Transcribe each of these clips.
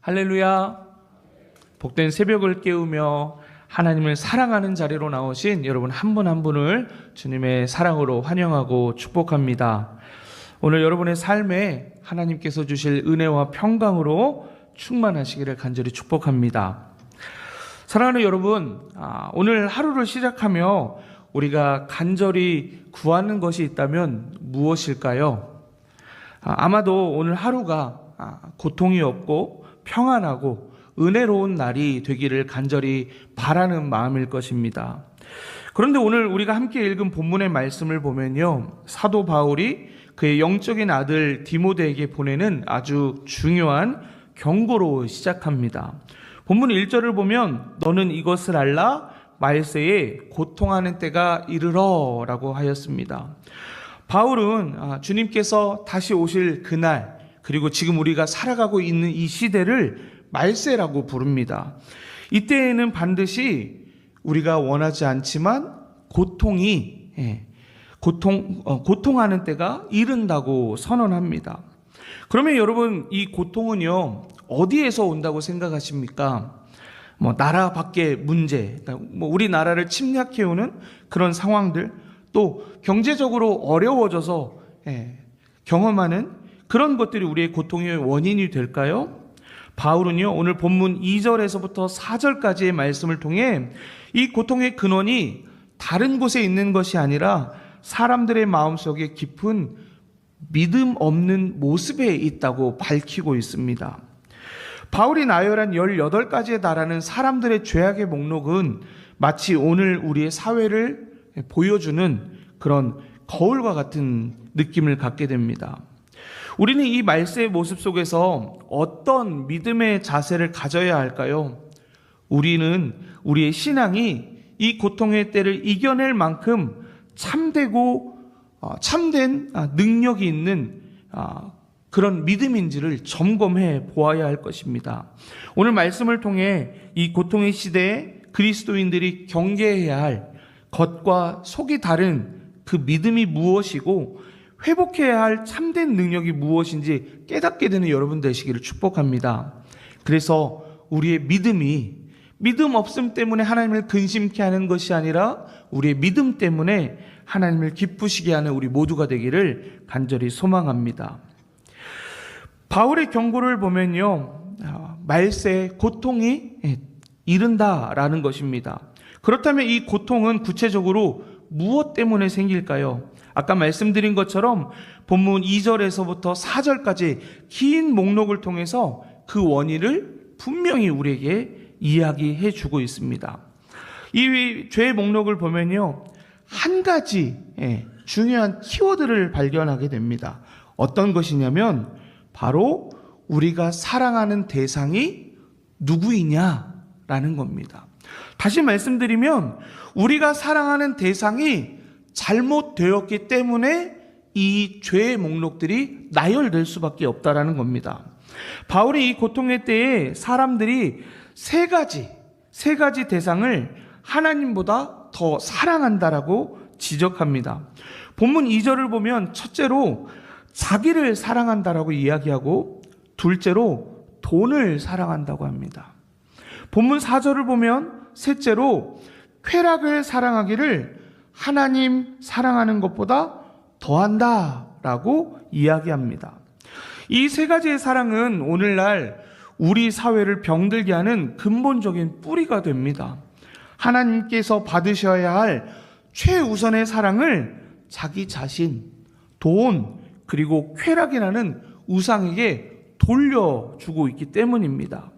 할렐루야. 복된 새벽을 깨우며 하나님을 사랑하는 자리로 나오신 여러분 한 분 한 분을 주님의 사랑으로 환영하고 축복합니다. 오늘 여러분의 삶에 하나님께서 주실 은혜와 평강으로 충만하시기를 간절히 축복합니다. 사랑하는 여러분, 오늘 하루를 시작하며 우리가 간절히 구하는 것이 있다면 무엇일까요? 아마도 오늘 하루가 고통이 없고 평안하고 은혜로운 날이 되기를 간절히 바라는 마음일 것입니다. 그런데 오늘 우리가 함께 읽은 본문의 말씀을 보면요, 사도 바울이 그의 영적인 아들 디모데에게 보내는 아주 중요한 경고로 시작합니다. 본문 1절을 보면 너는 이것을 알라, 말세에 고통하는 때가 이르러 라고 하였습니다. 바울은 주님께서 다시 오실 그날, 그리고 지금 우리가 살아가고 있는 이 시대를 말세라고 부릅니다. 이때에는 반드시 우리가 원하지 않지만 고통하는 때가 이른다고 선언합니다. 그러면 여러분, 이 고통은요, 어디에서 온다고 생각하십니까? 나라 밖의 문제, 우리나라를 침략해오는 그런 상황들, 또 경제적으로 어려워져서 경험하는 그런 것들이 우리의 고통의 원인이 될까요? 바울은요, 오늘 본문 2절에서부터 4절까지의 말씀을 통해 이 고통의 근원이 다른 곳에 있는 것이 아니라 사람들의 마음속에 깊은 믿음 없는 모습에 있다고 밝히고 있습니다. 바울이 나열한 18가지에 달하는 사람들의 죄악의 목록은 마치 오늘 우리의 사회를 보여주는 그런 거울과 같은 느낌을 갖게 됩니다. 우리는 이 말세의 모습 속에서 어떤 믿음의 자세를 가져야 할까요? 우리는 우리의 신앙이 이 고통의 때를 이겨낼 만큼 참된 능력이 있는 그런 믿음인지를 점검해 보아야 할 것입니다. 오늘 말씀을 통해 이 고통의 시대에 그리스도인들이 경계해야 할 겉과 속이 다른 그 믿음이 무엇이고 회복해야 할 참된 능력이 무엇인지 깨닫게 되는 여러분 되시기를 축복합니다. 그래서 우리의 믿음 없음 때문에 하나님을 근심케 하는 것이 아니라 우리의 믿음 때문에 하나님을 기쁘시게 하는 우리 모두가 되기를 간절히 소망합니다. 바울의 경고를 보면요, 말세 고통이 이른다라는 것입니다. 그렇다면 이 고통은 구체적으로 무엇 때문에 생길까요? 아까 말씀드린 것처럼 본문 2절에서부터 4절까지 긴 목록을 통해서 그 원인을 분명히 우리에게 이야기해 주고 있습니다. 이 죄의 목록을 보면요, 한 가지 중요한 키워드를 발견하게 됩니다. 어떤 것이냐면 바로 우리가 사랑하는 대상이 누구이냐라는 겁니다. 다시 말씀드리면 우리가 사랑하는 대상이 잘못되었기 때문에 이 죄의 목록들이 나열될 수밖에 없다라는 겁니다. 바울이 이 고통의 때에 사람들이 세 가지 대상을 하나님보다 더 사랑한다라고 지적합니다. 본문 2절을 보면 첫째로 자기를 사랑한다라고 이야기하고 둘째로 돈을 사랑한다고 합니다. 본문 4절을 보면 셋째로 쾌락을 사랑하기를 하나님 사랑하는 것보다 더한다라고 이야기합니다. 이 세 가지의 사랑은 오늘날 우리 사회를 병들게 하는 근본적인 뿌리가 됩니다. 하나님께서 받으셔야 할 최우선의 사랑을 자기 자신, 돈, 그리고 쾌락이라는 우상에게 돌려주고 있기 때문입니다.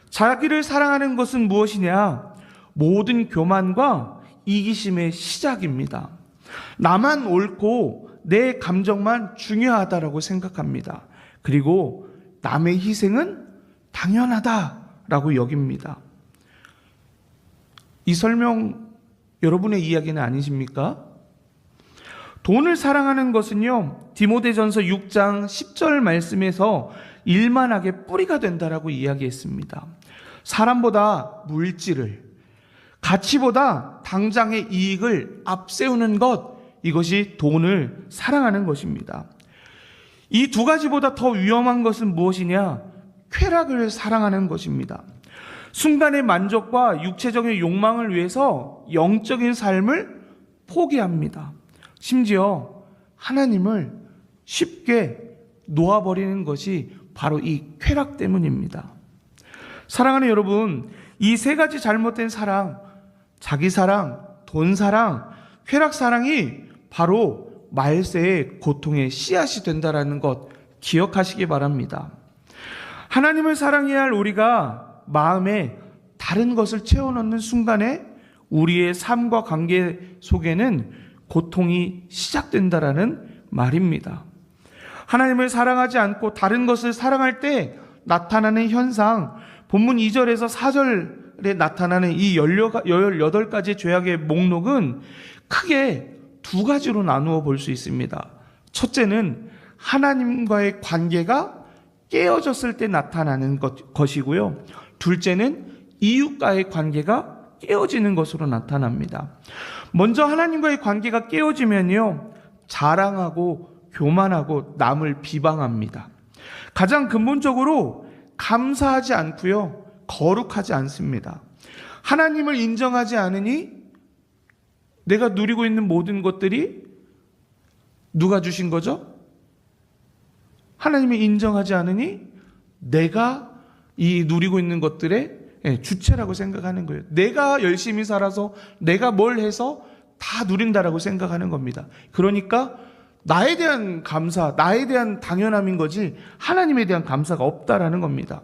자기를 사랑하는 것은 무엇이냐? 모든 교만과 이기심의 시작입니다. 나만 옳고 내 감정만 중요하다라고 생각합니다. 그리고 남의 희생은 당연하다라고 여깁니다. 이 설명 여러분의 이야기는 아니십니까? 돈을 사랑하는 것은요, 디모데전서 6장 10절 말씀에서 일만하게 뿌리가 된다라고 이야기했습니다. 사람보다 물질을, 가치보다 당장의 이익을 앞세우는 것, 이것이 돈을 사랑하는 것입니다. 이 두 가지보다 더 위험한 것은 무엇이냐? 쾌락을 사랑하는 것입니다. 순간의 만족과 육체적인 욕망을 위해서 영적인 삶을 포기합니다. 심지어 하나님을 쉽게 놓아버리는 것이 바로 이 쾌락 때문입니다. 사랑하는 여러분, 이 세 가지 잘못된 사랑, 자기 사랑, 돈 사랑, 쾌락 사랑이 바로 말세의 고통의 씨앗이 된다는 것 기억하시기 바랍니다. 하나님을 사랑해야 할 우리가 마음에 다른 것을 채워넣는 순간에 우리의 삶과 관계 속에는 고통이 시작된다라는 말입니다. 하나님을 사랑하지 않고 다른 것을 사랑할 때 나타나는 현상, 본문 2절에서 4절에 나타나는 이 18가지 죄악의 목록은 크게 두 가지로 나누어 볼 수 있습니다. 첫째는 하나님과의 관계가 깨어졌을 때 나타나는 것이고요. 둘째는 이웃과의 관계가 깨어지는 것으로 나타납니다. 먼저 하나님과의 관계가 깨어지면요, 자랑하고 교만하고 남을 비방합니다. 가장 근본적으로 감사하지 않고요, 거룩하지 않습니다. 하나님을 인정하지 않으니 내가 누리고 있는 모든 것들이 누가 주신 거죠? 하나님을 인정하지 않으니 내가 이 누리고 있는 것들의 주체라고 생각하는 거예요. 내가 열심히 살아서 내가 뭘 해서 다 누린다라고 생각하는 겁니다. 그러니까 나에 대한 감사, 나에 대한 당연함인 거지 하나님에 대한 감사가 없다라는 겁니다.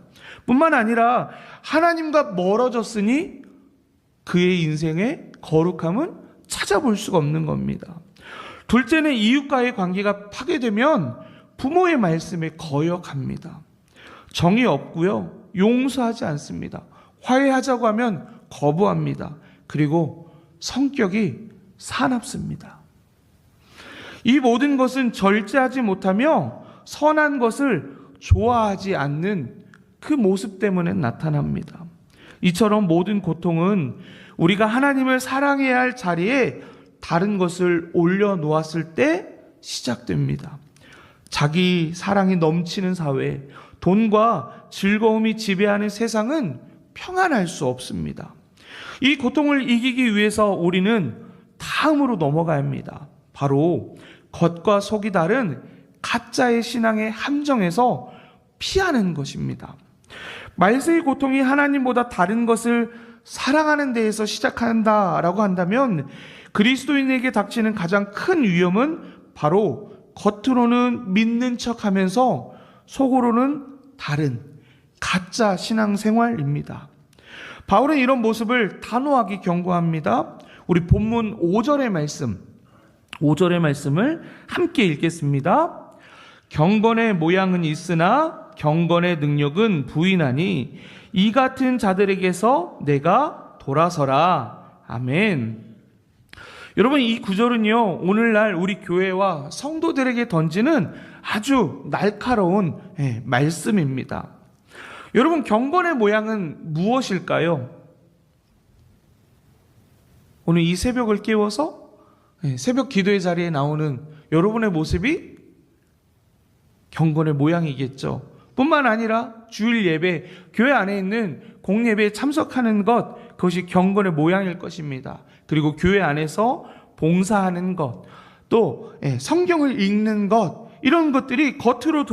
뿐만 아니라 하나님과 멀어졌으니 그의 인생의 거룩함은 찾아볼 수가 없는 겁니다. 둘째는 이웃과의 관계가 파괴되면 부모의 말씀에 거역합니다. 정이 없고요, 용서하지 않습니다. 화해하자고 하면 거부합니다. 그리고 성격이 사납습니다. 이 모든 것은 절제하지 못하며 선한 것을 좋아하지 않는 그 모습 때문에 나타납니다. 이처럼 모든 고통은 우리가 하나님을 사랑해야 할 자리에 다른 것을 올려놓았을 때 시작됩니다. 자기 사랑이 넘치는 사회, 돈과 즐거움이 지배하는 세상은 평안할 수 없습니다. 이 고통을 이기기 위해서 우리는 다음으로 넘어가야 합니다. 바로 겉과 속이 다른 가짜의 신앙의 함정에서 피하는 것입니다. 말세의 고통이 하나님보다 다른 것을 사랑하는 데에서 시작한다라고 한다면 그리스도인에게 닥치는 가장 큰 위험은 바로 겉으로는 믿는 척하면서 속으로는 다른 가짜 신앙생활입니다. 바울은 이런 모습을 단호하게 경고합니다. 우리 본문 5절의 말씀을 함께 읽겠습니다. 경건의 모양은 있으나 경건의 능력은 부인하니 이 같은 자들에게서 내가 돌아서라. 아멘. 여러분, 이 구절은요, 오늘날 우리 교회와 성도들에게 던지는 아주 날카로운 말씀입니다. 여러분, 경건의 모양은 무엇일까요? 오늘 이 새벽을 깨워서 새벽 기도의 자리에 나오는 여러분의 모습이 경건의 모양이겠죠. 뿐만 아니라 주일 예배, 교회 안에 있는 공예배에 참석하는 것, 그것이 경건의 모양일 것입니다. 그리고 교회 안에서 봉사하는 것, 또 성경을 읽는 것, 이런 것들이 겉으로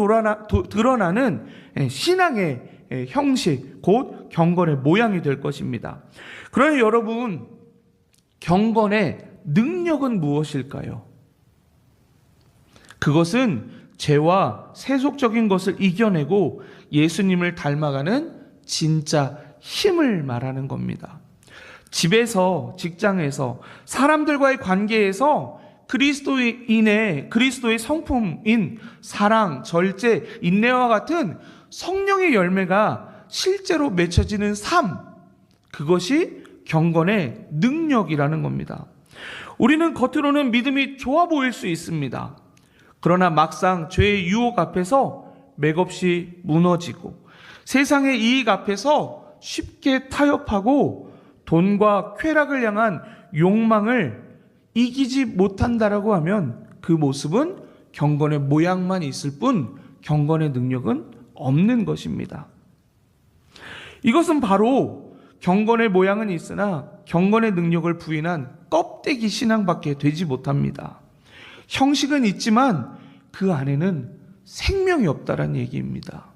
드러나는 신앙의 형식, 곧 경건의 모양이 될 것입니다. 그러나 여러분, 경건의 능력은 무엇일까요? 그것은 죄와 세속적인 것을 이겨내고 예수님을 닮아가는 진짜 힘을 말하는 겁니다. 집에서, 직장에서, 사람들과의 관계에서 그리스도의 성품인 사랑, 절제, 인내와 같은 성령의 열매가 실제로 맺혀지는 삶, 그것이 경건의 능력이라는 겁니다. 우리는 겉으로는 믿음이 좋아 보일 수 있습니다. 그러나 막상 죄의 유혹 앞에서 맥없이 무너지고 세상의 이익 앞에서 쉽게 타협하고 돈과 쾌락을 향한 욕망을 이기지 못한다라고 하면 그 모습은 경건의 모양만 있을 뿐 경건의 능력은 없는 것입니다. 이것은 바로 경건의 모양은 있으나 경건의 능력을 부인한 껍데기 신앙밖에 되지 못합니다. 형식은 있지만 그 안에는 생명이 없다라는 얘기입니다.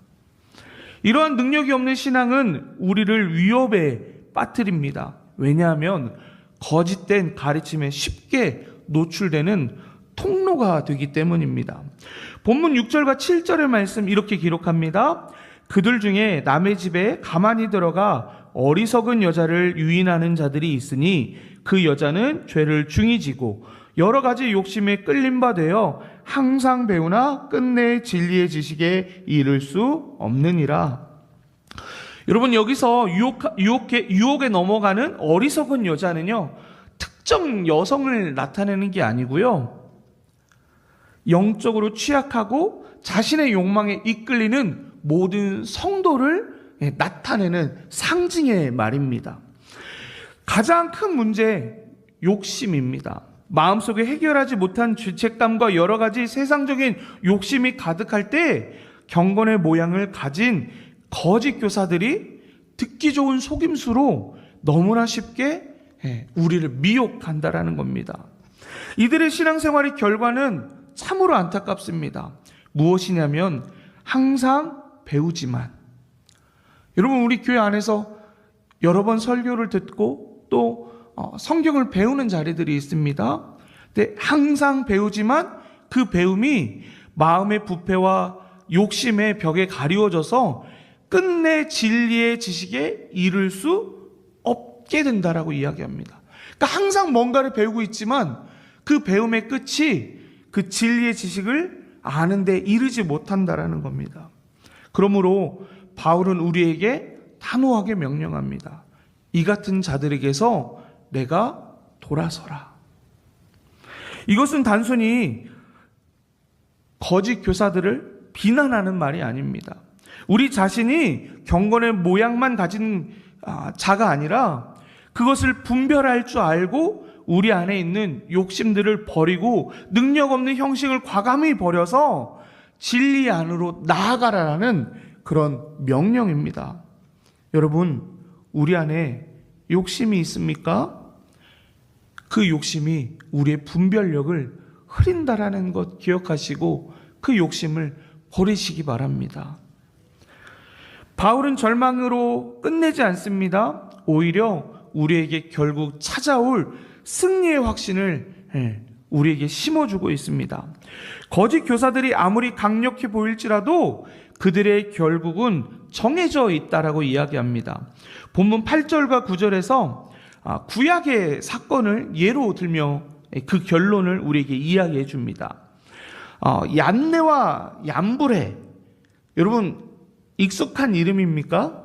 이러한 능력이 없는 신앙은 우리를 위협에 빠뜨립니다. 왜냐하면 거짓된 가르침에 쉽게 노출되는 통로가 되기 때문입니다. 본문 6절과 7절의 말씀 이렇게 기록합니다. 그들 중에 남의 집에 가만히 들어가 어리석은 여자를 유인하는 자들이 있으니 그 여자는 죄를 중히 지고 여러 가지 욕심에 끌린 바 되어 항상 배우나 끝내 진리의 지식에 이를 수 없느니라. 여러분, 여기서 유혹에 넘어가는 어리석은 여자는요, 특정 여성을 나타내는 게 아니고요, 영적으로 취약하고 자신의 욕망에 이끌리는 모든 성도를 나타내는 상징의 말입니다. 가장 큰 문제, 욕심입니다. 마음속에 해결하지 못한 죄책감과 여러 가지 세상적인 욕심이 가득할 때 경건의 모양을 가진 거짓 교사들이 듣기 좋은 속임수로 너무나 쉽게 우리를 미혹한다라는 겁니다. 이들의 신앙생활의 결과는 참으로 안타깝습니다. 무엇이냐면 항상 배우지만, 여러분, 우리 교회 안에서 여러 번 설교를 듣고 또 성경을 배우는 자리들이 있습니다. 근데 항상 배우지만 그 배움이 마음의 부패와 욕심의 벽에 가리워져서 끝내 진리의 지식에 이를 수 없게 된다라고 이야기합니다. 그러니까 항상 뭔가를 배우고 있지만 그 배움의 끝이 그 진리의 지식을 아는데 이르지 못한다라는 겁니다. 그러므로 바울은 우리에게 단호하게 명령합니다. 이 같은 자들에게서 내가 돌아서라. 이것은 단순히 거짓 교사들을 비난하는 말이 아닙니다. 우리 자신이 경건의 모양만 가진 자가 아니라 그것을 분별할 줄 알고 우리 안에 있는 욕심들을 버리고 능력 없는 형식을 과감히 버려서 진리 안으로 나아가라는 그런 명령입니다. 여러분, 우리 안에 욕심이 있습니까? 그 욕심이 우리의 분별력을 흐린다라는 것 기억하시고 그 욕심을 버리시기 바랍니다. 바울은 절망으로 끝내지 않습니다. 오히려 우리에게 결국 찾아올 승리의 확신을 우리에게 심어주고 있습니다. 거짓 교사들이 아무리 강력해 보일지라도 그들의 결국은 정해져 있다라고 이야기합니다. 본문 8절과 9절에서 구약의 사건을 예로 들며 그 결론을 우리에게 이야기해 줍니다. 얀네와 얀브레, 여러분 익숙한 이름입니까?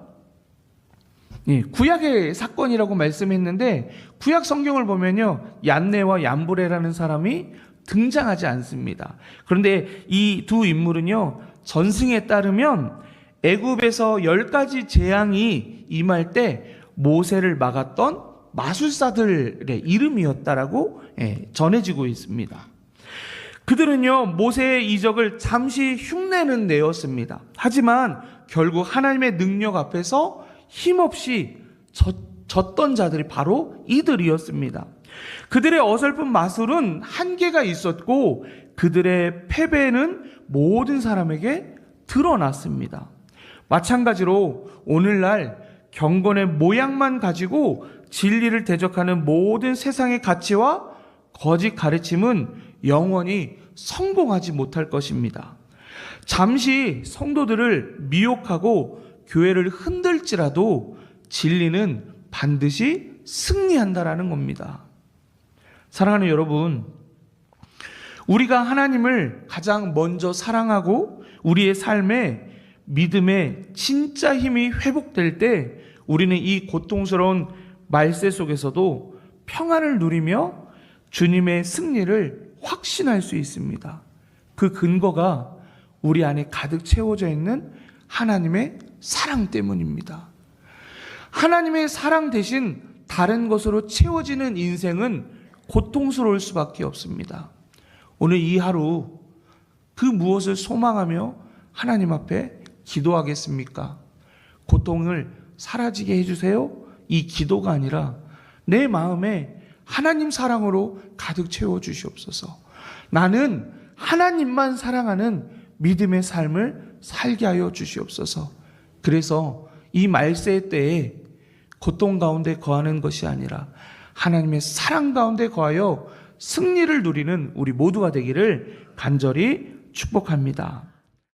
예, 구약의 사건이라고 말씀했는데 구약 성경을 보면요, 얀네와 얀브레라는 사람이 등장하지 않습니다. 그런데 이 두 인물은요, 전승에 따르면 애굽에서 10가지 재앙이 임할 때 모세를 막았던 마술사들의 이름이었다라고 전해지고 있습니다. 그들은요, 모세의 이적을 잠시 흉내는 내었습니다. 하지만 결국 하나님의 능력 앞에서 힘없이 졌던 자들이 바로 이들이었습니다. 그들의 어설픈 마술은 한계가 있었고 그들의 패배는 모든 사람에게 드러났습니다. 마찬가지로 오늘날 경건의 모양만 가지고 진리를 대적하는 모든 세상의 가치와 거짓 가르침은 영원히 성공하지 못할 것입니다. 잠시 성도들을 미혹하고 교회를 흔들지라도 진리는 반드시 승리한다라는 겁니다. 사랑하는 여러분, 우리가 하나님을 가장 먼저 사랑하고 우리의 삶에 믿음의 진짜 힘이 회복될 때 우리는 이 고통스러운 말세 속에서도 평안을 누리며 주님의 승리를 확신할 수 있습니다. 그 근거가 우리 안에 가득 채워져 있는 하나님의 사랑 때문입니다. 하나님의 사랑 대신 다른 것으로 채워지는 인생은 고통스러울 수밖에 없습니다. 오늘 이 하루 그 무엇을 소망하며 하나님 앞에 기도하겠습니까? 고통을 사라지게 해주세요. 이 기도가 아니라 내 마음에 하나님 사랑으로 가득 채워주시옵소서. 나는 하나님만 사랑하는 믿음의 삶을 살게 하여 주시옵소서. 그래서 이 말세 때에 고통 가운데 거하는 것이 아니라 하나님의 사랑 가운데 거하여 승리를 누리는 우리 모두가 되기를 간절히 축복합니다.